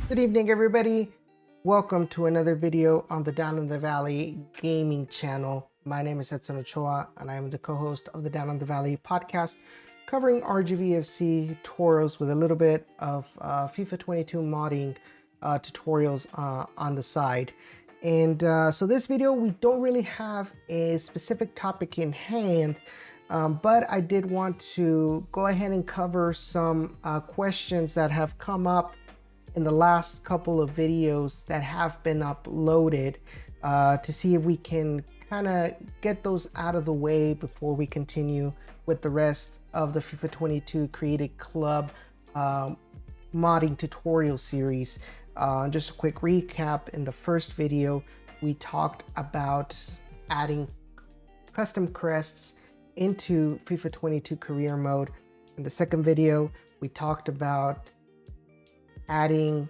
Good evening, everybody. Welcome to another video on the Down in the Valley gaming channel. My name is Edson Ochoa, and I am the co-host of the Down in the Valley podcast, covering RGVFC tutorials with a little bit of FIFA 22 modding tutorials on the side. And so this video, we don't really have a specific topic in hand, but I did want to go ahead and cover some questions that have come up in the last couple of videos that have been uploaded to see if we can kind of get those out of the way before we continue with the rest of the FIFA 22 Created Club modding tutorial series. Just a quick recap: in the first video we talked about adding custom crests into FIFA 22 career mode. In the second video we talked about adding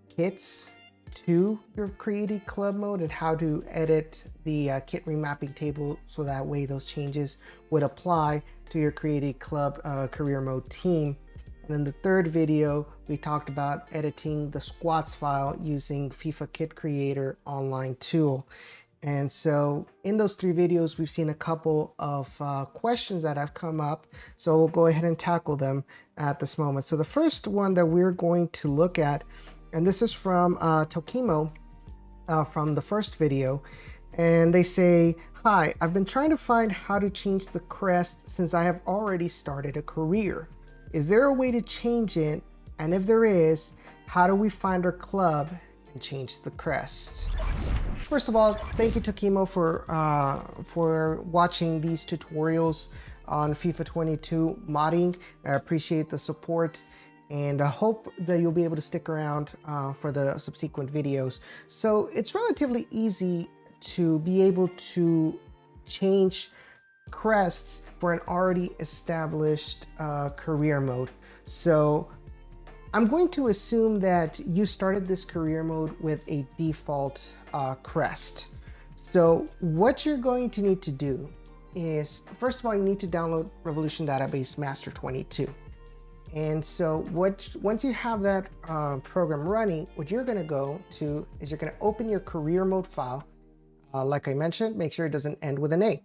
kits to your created club mode and how to edit the kit remapping table so that way those changes would apply to your created club career mode team. And in the third video we talked about editing the squads file using FIFA Kit Creator online tool. And so in those three videos, we've seen a couple of questions that have come up. So we'll go ahead and tackle them at this moment. So the first one that we're going to look at, and this is from Tokimo from the first video. And they say, "Hi, I've been trying to find how to change the crest since I have already started a career. Is there a way to change it? And if there is, how do we find our club and change the crest?" First of all, thank you Tokimo for watching these tutorials on FIFA 22 modding. I appreciate the support, and I hope that you'll be able to stick around for the subsequent videos. So it's relatively easy to be able to change crests for an already established career mode. So I'm going to assume that you started this career mode with a default crest. So what you're going to need to do is, first of all, you need to download Revolution Database Master 22. And so once you have that program running, what you're going to go to is you're going to open your career mode file. Like I mentioned, make sure it doesn't end with an A.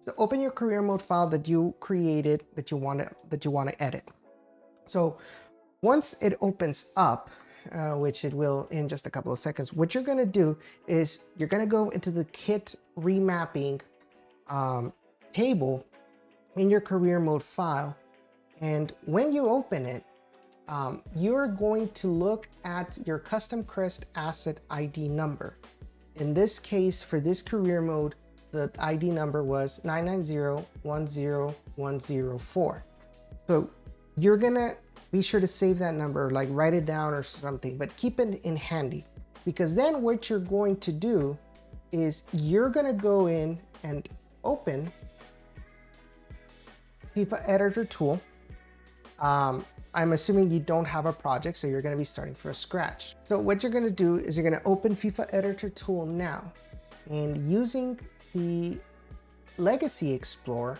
So open your career mode file that you created that you want to edit. So once it opens up, which it will in just a couple of seconds, what you're going to do is you're going to go into the kit remapping table in your career mode file. And when you open it, you're going to look at your custom crest asset ID number. In this case, for this career mode, the ID number was 990-10104. So you're going to be sure to save that number, like write it down or something, but keep it in handy, because then what you're going to do is you're going to go in and open FIFA editor tool. I'm assuming you don't have a project, so you're going to be starting from scratch. So what you're going to do is you're going to open FIFA editor tool now, and using the legacy explorer,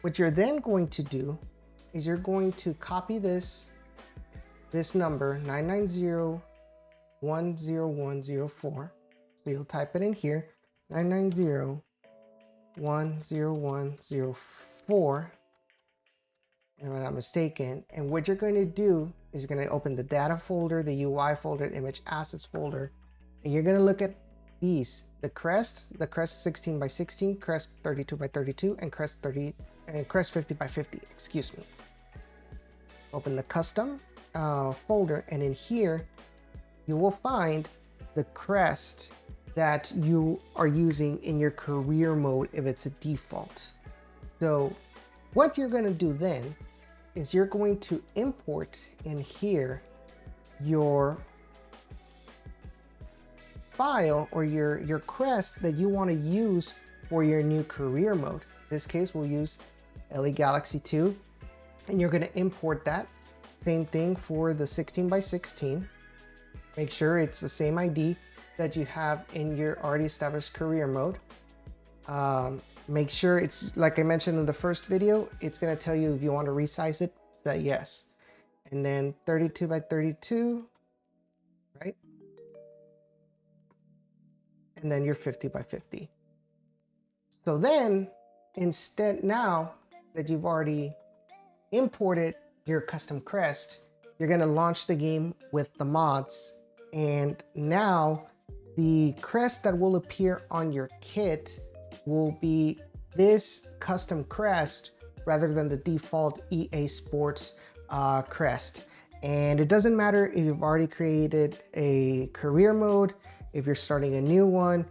what you're then going to do is you're going to copy this number 990-10104. So you'll type it in here, 990-10104, and I'm not mistaken. And what you're going to do is you're going to open the data folder, the UI folder, the image assets folder, and you're going to look at these: the crest 16 by 16, crest 32 by 32, and crest 50 by 50, excuse me. Open the custom folder, and in here you will find the crest that you are using in your career mode if it's a default. So what you're going to do then is you're going to import in here your file or your crest that you want to use for your new career mode. In this case, we'll use LA Galaxy 2, and you're going to import that. Same thing for the 16 by 16. Make sure it's the same ID that you have in your already established career mode. Make sure it's, like I mentioned in the first video, it's going to tell you if you want to resize it, say yes. And then 32 by 32, and then your 50 by 50. So then instead, now that you've already imported your custom crest, you're going to launch the game with the mods, and now the crest that will appear on your kit will be this custom crest rather than the default EA Sports crest. And it doesn't matter if you've already created a career mode, if you're starting a new one.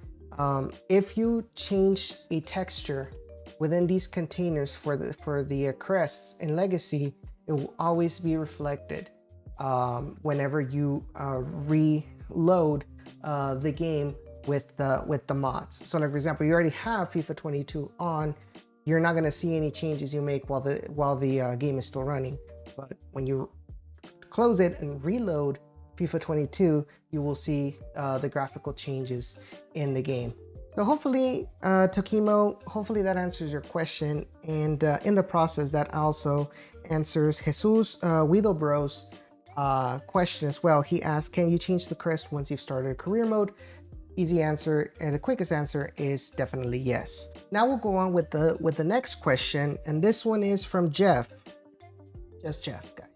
If you change a texture within these containers for the crests in Legacy, it will always be reflected whenever you reload the game with the mods. So like, for example, you already have FIFA 22 on, you're not going to see any changes you make while the game is still running. But when you close it and reload FIFA 22, you will see the graphical changes in the game. So hopefully, Tokimo, hopefully that answers your question. And in the process, that also answers Jesus Widobro's question as well. He asked, can you change the crest once you've started a career mode? Easy answer, and the quickest answer is definitely yes. Now we'll go on with the next question, and this one is from Jeff. Just Jeff, guys.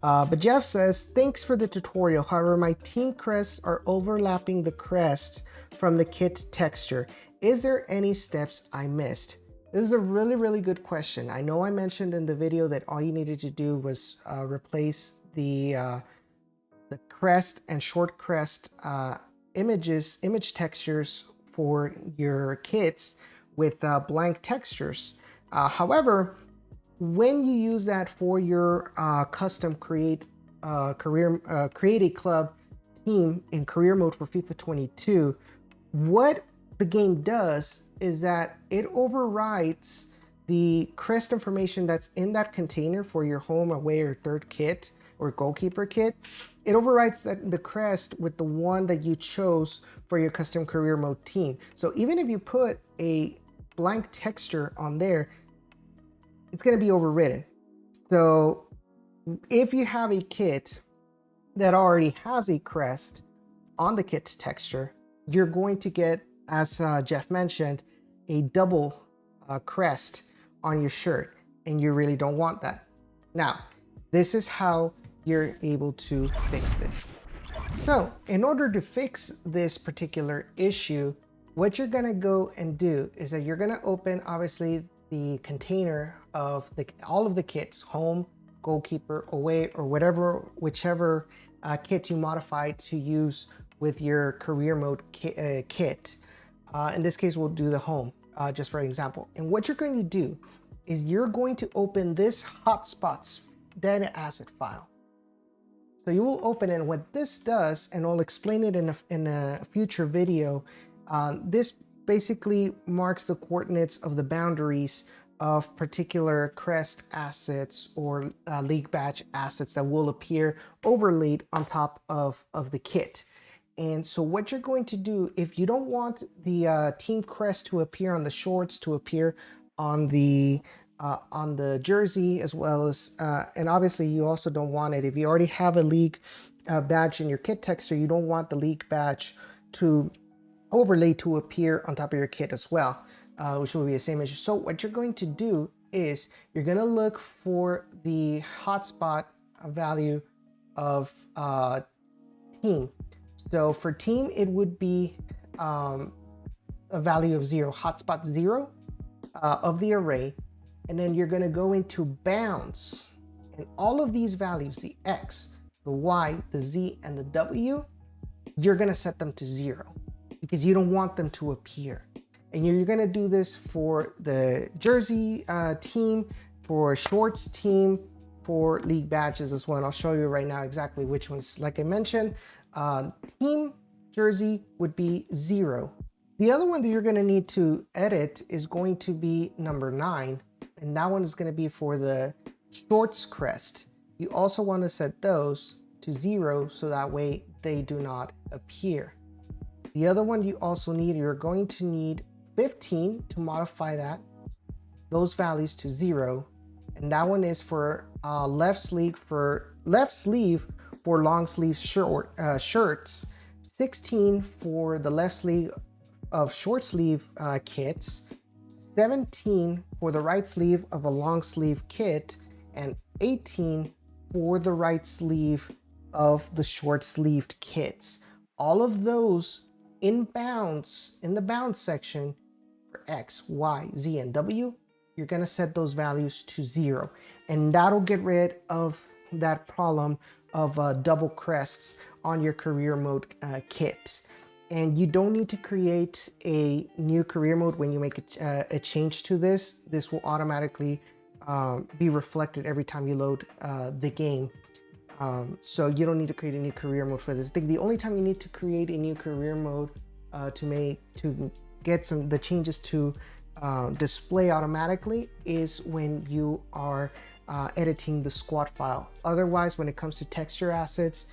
But Jeff says, thanks for the tutorial. However, my team crests are overlapping the crest from the kit texture. Is there any steps I missed? This is a really, really good question. I know I mentioned in the video that all you needed to do was replace the crest and short crest image textures for your kits with blank textures. However, when you use that for your custom create a club team in career mode for FIFA 22, what the game does is that it overrides the crest information that's in that container for your home, away, or third kit or goalkeeper kit. It overrides the crest with the one that you chose for your custom career mode team. So even if you put a blank texture on there, it's going to be overridden. So if you have a kit that already has a crest on the kit's texture, you're going to get, as Jeff mentioned, a double crest on your shirt, and you really don't want that. Now, this is how you're able to fix this. So in order to fix this particular issue, what you're going to go and do is that you're going to open, obviously, the container of all of the kits, home, goalkeeper, away, or whichever kit you modified to use with your career mode kit. In this case, we'll do the home, just for example. And what you're going to do is you're going to open this hotspots data asset file. So you will open it, and what this does, and I'll explain it in a future video, this basically marks the coordinates of the boundaries of particular crest assets or league badge assets that will appear overlaid on top of the kit. And so what you're going to do, if you don't want the team crest to appear on the shorts, to appear on the jersey, as well as, and obviously you also don't want it, if you already have a league badge in your kit texture, you don't want the league badge to overlay to appear on top of your kit as well, which will be the same issue. So what you're going to do is you're going to look for the hotspot value of team. So for team, it would be a value of 0, hotspot 0 of the array. And then you're going to go into bounds, and all of these values, the X, the Y, the Z, and the W, you're going to set them to 0 because you don't want them to appear. And you're going to do this for the jersey team, for shorts team, for league badges as well. And I'll show you right now exactly which ones. Like I mentioned, team jersey would be 0. The other one that you're going to need to edit is going to be number 9. And that one is going to be for the shorts crest. You also want to set those to 0 so that way they do not appear. The other one you also need, you're going to need 15 to modify those values to 0. And that one is for left sleeve for long sleeve shirts, 16 for the left sleeve of short sleeve kits, 17 for the right sleeve of a long sleeve kit, and 18 for the right sleeve of the short sleeved kits. All of those in bounds, in the bounds section for X, Y, Z, and W, you're gonna set those values to 0. And that'll get rid of that problem of double crests on your career mode kit. And you don't need to create a new career mode when you make a change to this. This will automatically be reflected every time you load the game. So you don't need to create a new career mode for this. I think the only time you need to create a new career mode to get the changes to display automatically is when you are editing the squad file. Otherwise, when it comes to texture assets,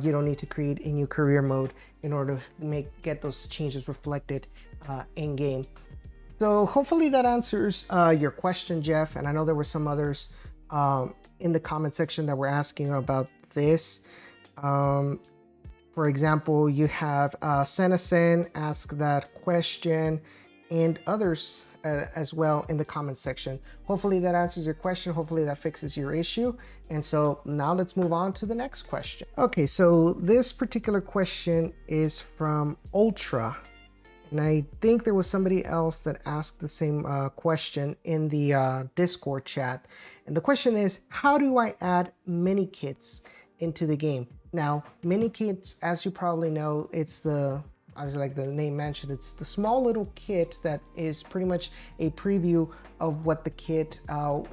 you don't need to create a new career mode in order to get those changes reflected in game. So hopefully that answers your question, Jeff. And I know there were some others in the comment section that were asking about this. For example, you have Senacen ask that question, and others as well in the comment section. Hopefully that answers your question. Hopefully that fixes your issue. And so now let's move on to the next question. Okay, so this particular question is from Ultra. And I think there was somebody else that asked the same question in the Discord chat. And the question is, how do I add mini kits into the game? Now, mini kits, as you probably know, it's obviously, like the name mentioned, it's the small little kit that is pretty much a preview of what the kit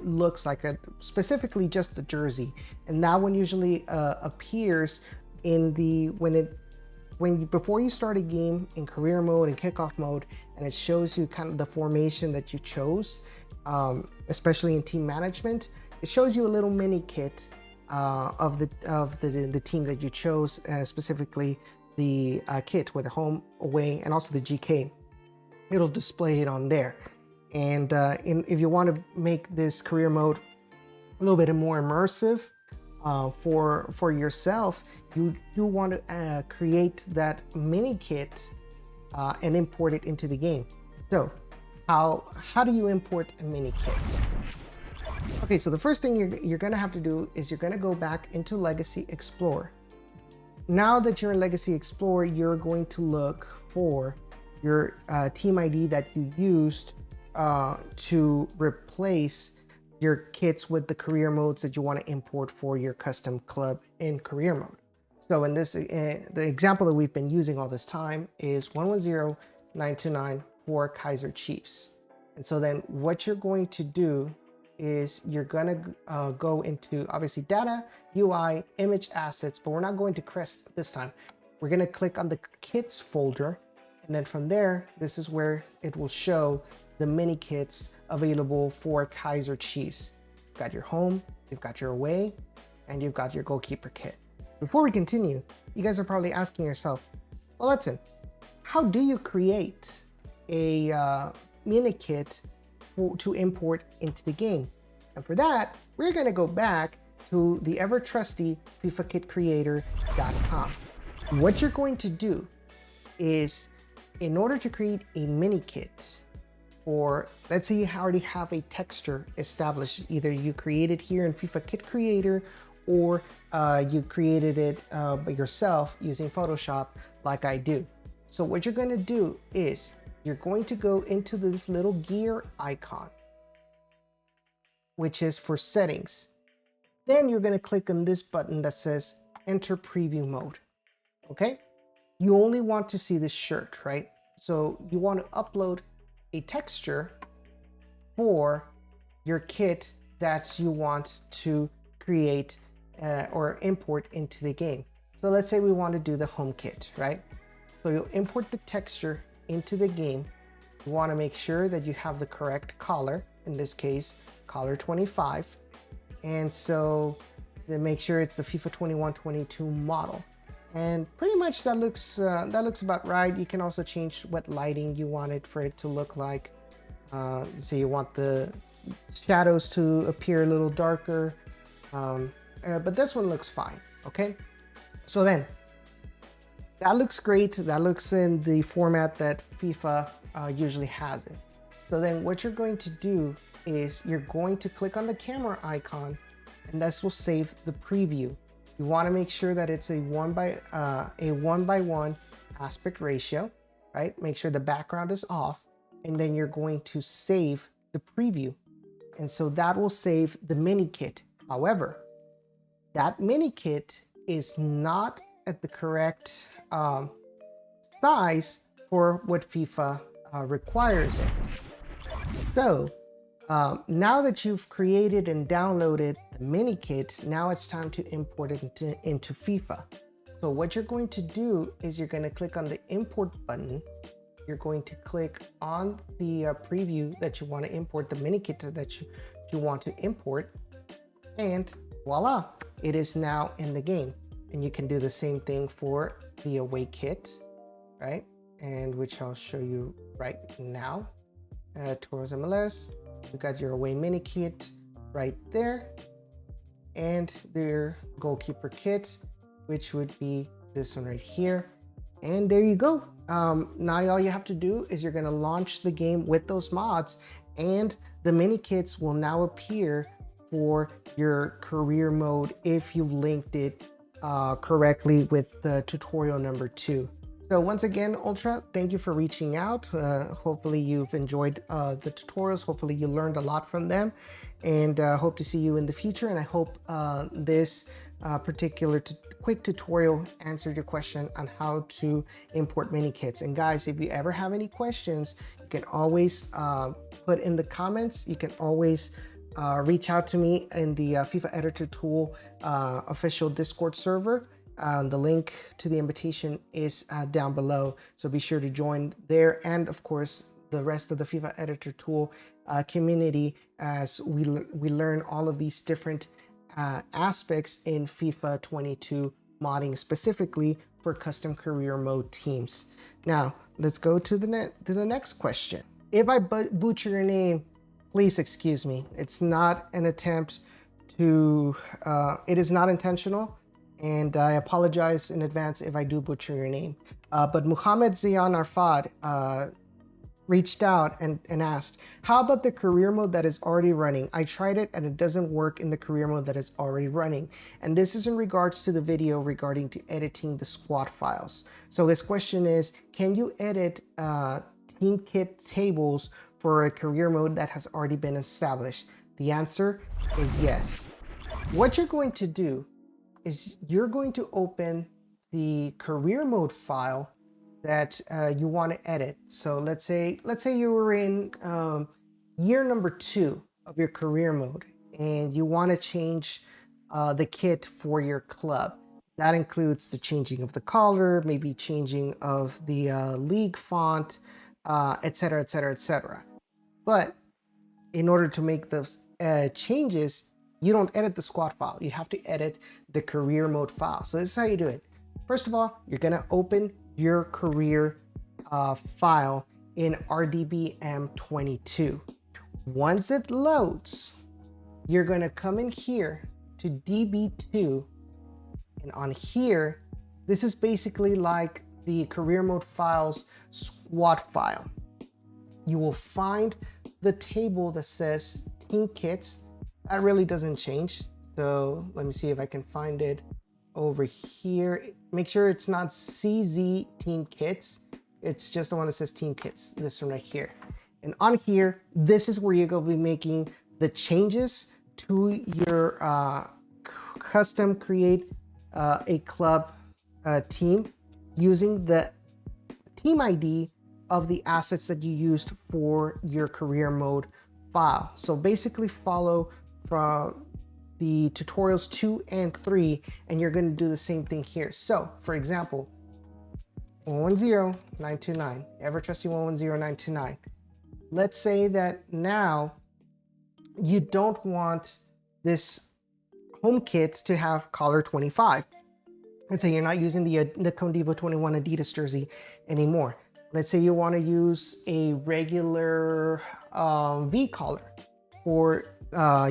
looks like, specifically just the jersey. And that one usually appears in before you start a game in career mode and kickoff mode, and it shows you kind of the formation that you chose, especially in team management. It shows you a little mini kit of the team that you chose, specifically the kit with the home, away, and also the GK. It'll display it on there. And if you want to make this career mode a little bit more immersive for yourself, you do want to create that mini kit and import it into the game. So how do you import a mini kit? Okay, so the first thing you're going to have to do is you're going to go back into Legacy Explorer. Now that you're in Legacy Explorer, you're going to look for your team ID that you used to replace your kits with the career modes that you want to import for your custom club in career mode. So in this, the example that we've been using all this time is 110929 for Kaiser Chiefs. And so then what you're going to do is you're gonna go into, obviously, data, UI, image assets, but we're not going to crest this time. We're gonna click on the kits folder, and then from there, this is where it will show the mini kits available for Kaiser Chiefs. You've got your home, you've got your away, and you've got your goalkeeper kit. Before we continue, you guys are probably asking yourself, well, Edson, how do you create a mini kit to import into the game? And for that, we're going to go back to the ever trusty FIFAKitCreator.com. What you're going to do is, in order to create a mini kit, or let's say you already have a texture established, either you created here in FIFA Kit Creator, or you created it by yourself using Photoshop like I do. So what you're going to do is you're going to go into this little gear icon, which is for settings. Then you're going to click on this button that says enter preview mode. Okay, you only want to see this shirt, right? So you want to upload a texture for your kit that you want to create or import into the game. So let's say we want to do the home kit, right? So you'll import the texture into the game. You want to make sure that you have the correct color, in this case color 25, and so then make sure it's the FIFA 21-22 model, and pretty much that looks about right. You can also change what lighting you want it for it to look like. So you want the shadows to appear a little darker, but this one looks fine. Okay, so then that looks great. That looks in the format that FIFA usually has it. So then what you're going to do is you're going to click on the camera icon, and this will save the preview. You want to make sure that it's a one by one aspect ratio, right? Make sure the background is off, and then you're going to save the preview. And so that will save the mini kit. However, that mini kit is not at the correct size for what FIFA requires it. So now that you've created and downloaded the mini kit, now it's time to import it into FIFA. So what you're going to do is you're going to click on the import button. You're going to click on the preview that you want to import, the mini kit that you want to import, and voila, it is now in the game. And you can do the same thing for the away kit, right? And which I'll show you right now. Towards MLS, you got your away mini kit right there, and their goalkeeper kit, which would be this one right here. And there you go. Now all you have to do is you're going to launch the game with those mods, and the mini kits will now appear for your career mode if you linked it correctly with the tutorial number 2. So once again, Ultra, thank you for reaching out. Hopefully you've enjoyed the tutorials. Hopefully you learned a lot from them, and hope to see you in the future. And I hope this particular quick tutorial answered your question on how to import mini kits. And guys, if you ever have any questions, you can always put in the comments. You can always reach out to me in the FIFA Editor Tool official Discord server. The link to the invitation is down below, so be sure to join there, and of course the rest of the FIFA Editor Tool community as we learn all of these different aspects in FIFA 22 modding, specifically for custom career mode teams. Now let's go to the next question. If I butcher your name, please excuse me. It's not an attempt to it is not intentional, and I apologize in advance if I do butcher your name. But Muhammad Ziyan Arfad reached out and asked, how about the career mode that is already running? I tried it and it doesn't work in the career mode that is already running. And this is in regards to the video regarding to editing the squad files. So his question is, can you edit team kit tables for a career mode that has already been established? The answer is yes. What you're going to do is you're going to open the career mode file that you want to edit. So let's say you were in year number 2 of your career mode, and you want to change the kit for your club. That includes the changing of the color, maybe changing of the league font, etc., etc., etc. But in order to make those changes, you don't edit the squad file. You have to edit the career mode file. So this is how you do it. First of all, you're going to open your career file in RDBM22. Once it loads, you're going to come in here to DB2. And on here, this is basically like the career mode file's squad file. You will find the table that says team kits. That really doesn't change. So let me see if I can find it over here. Make sure it's not CZ team kits. It's just the one that says team kits, this one right here. And on here, this is where you're going to be making the changes to your custom create a club team using the team ID of the assets that you used for your career mode file. So basically follow from the tutorials 2 and 3, and you're going to do the same thing here. So for example, 110929, ever trusty 110929. Let's say that now you don't want this home kit to have color 25. Let's say you're not using the Condivo 21 Adidas jersey anymore. Let's say you want to use a regular V collar for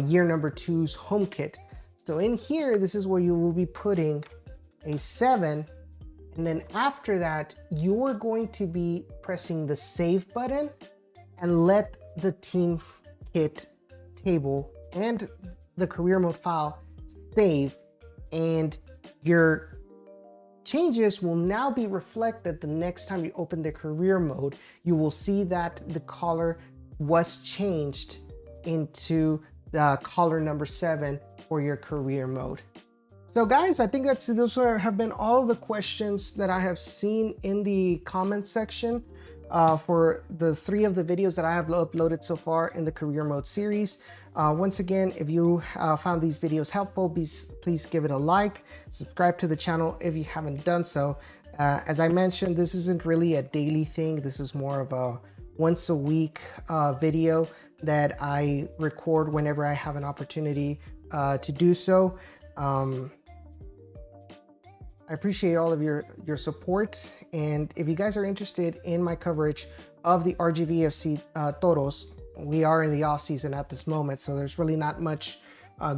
year number 2's home kit. So in here, this is where you will be putting a 7 And then after that, you're going to be pressing the save button and let the team kit table and the career mode file save, and your changes will now be reflected the next time you open the career mode. You will see that the color was changed into the color number 7 for your career mode. So guys, I think those have been all of the questions that I have seen in the comment section for the 3 of the videos that I have uploaded so far in the career mode series. Once again, if you found these videos helpful, please give it a like, subscribe to the channel if you haven't done so. As I mentioned, this isn't really a daily thing. This is more of a once a week video that I record whenever I have an opportunity to do so. I appreciate all of your support, and if you guys are interested in my coverage of the RGVFC Toros, we are in the off season at this moment, so there's really not much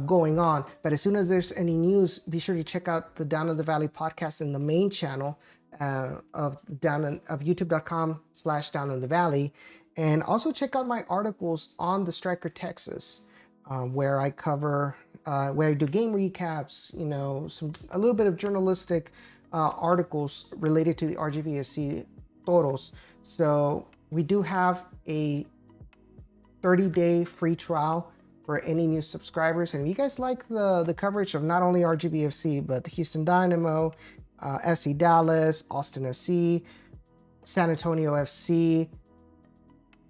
going on. But as soon as there's any news, be sure to check out the Down in the Valley podcast in the main channel of youtube.com/Down in the Valley, and also check out my articles on the Striker Texas, where I cover, where I do game recaps, you know, a little bit of journalistic articles related to the RGVFC Toros. So we do have a 30-day free trial for any new subscribers. And if you guys like the coverage of not only RGVFC, but the Houston Dynamo, FC Dallas, Austin FC, San Antonio FC,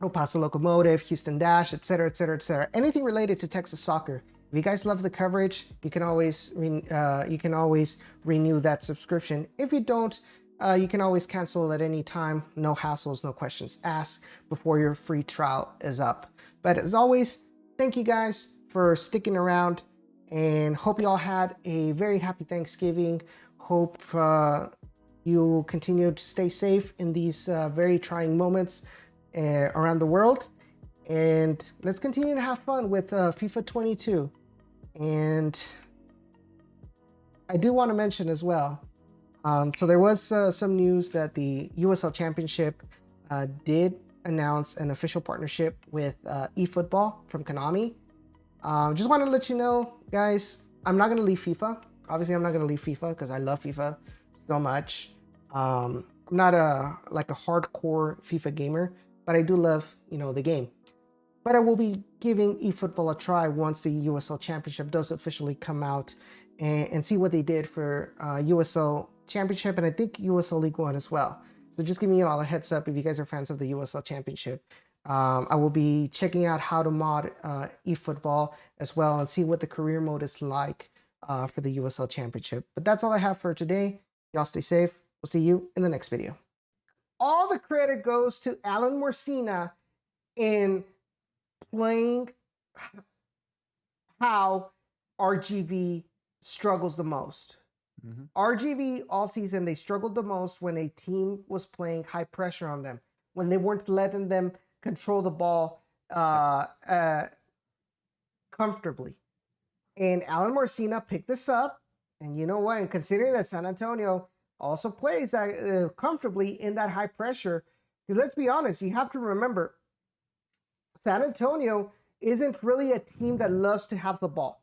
El Paso Locomotive, Houston Dash, etc., etc., etc., anything related to Texas soccer. If you guys love the coverage, you can always renew that subscription. If you don't, you can always cancel at any time. No hassles, no questions asked before your free trial is up. But as always, thank you guys for sticking around, and hope you all had a very happy Thanksgiving. Hope you continue to stay safe in these very trying moments around the world, and let's continue to have fun with FIFA 22. And I do want to mention as well, so there was some news that the USL Championship did announce an official partnership with eFootball from Konami. Just want to let you know, guys, I'm not going to leave FIFA. Obviously, I'm not going to leave FIFA because I love FIFA so much. I'm not a hardcore FIFA gamer, but I do love, you know, the game. But I will be giving eFootball a try once the USL Championship does officially come out, and see what they did for USL Championship, and I think USL League One as well. So just giving you all a heads up if you guys are fans of the USL Championship. I will be checking out how to mod eFootball as well, and see what the career mode is like for the USL Championship. But that's all I have for today. Y'all stay safe. We'll see you in the next video. All the credit goes to Alan Morsina in playing how RGV struggles the most. RGV all season, they struggled the most when a team was playing high pressure on them, when they weren't letting them control the ball comfortably. And Alan Morsina picked this up, and you know what? And considering that San Antonio also plays comfortably in that high pressure, because let's be honest, you have to remember, San Antonio isn't really a team that loves to have the ball.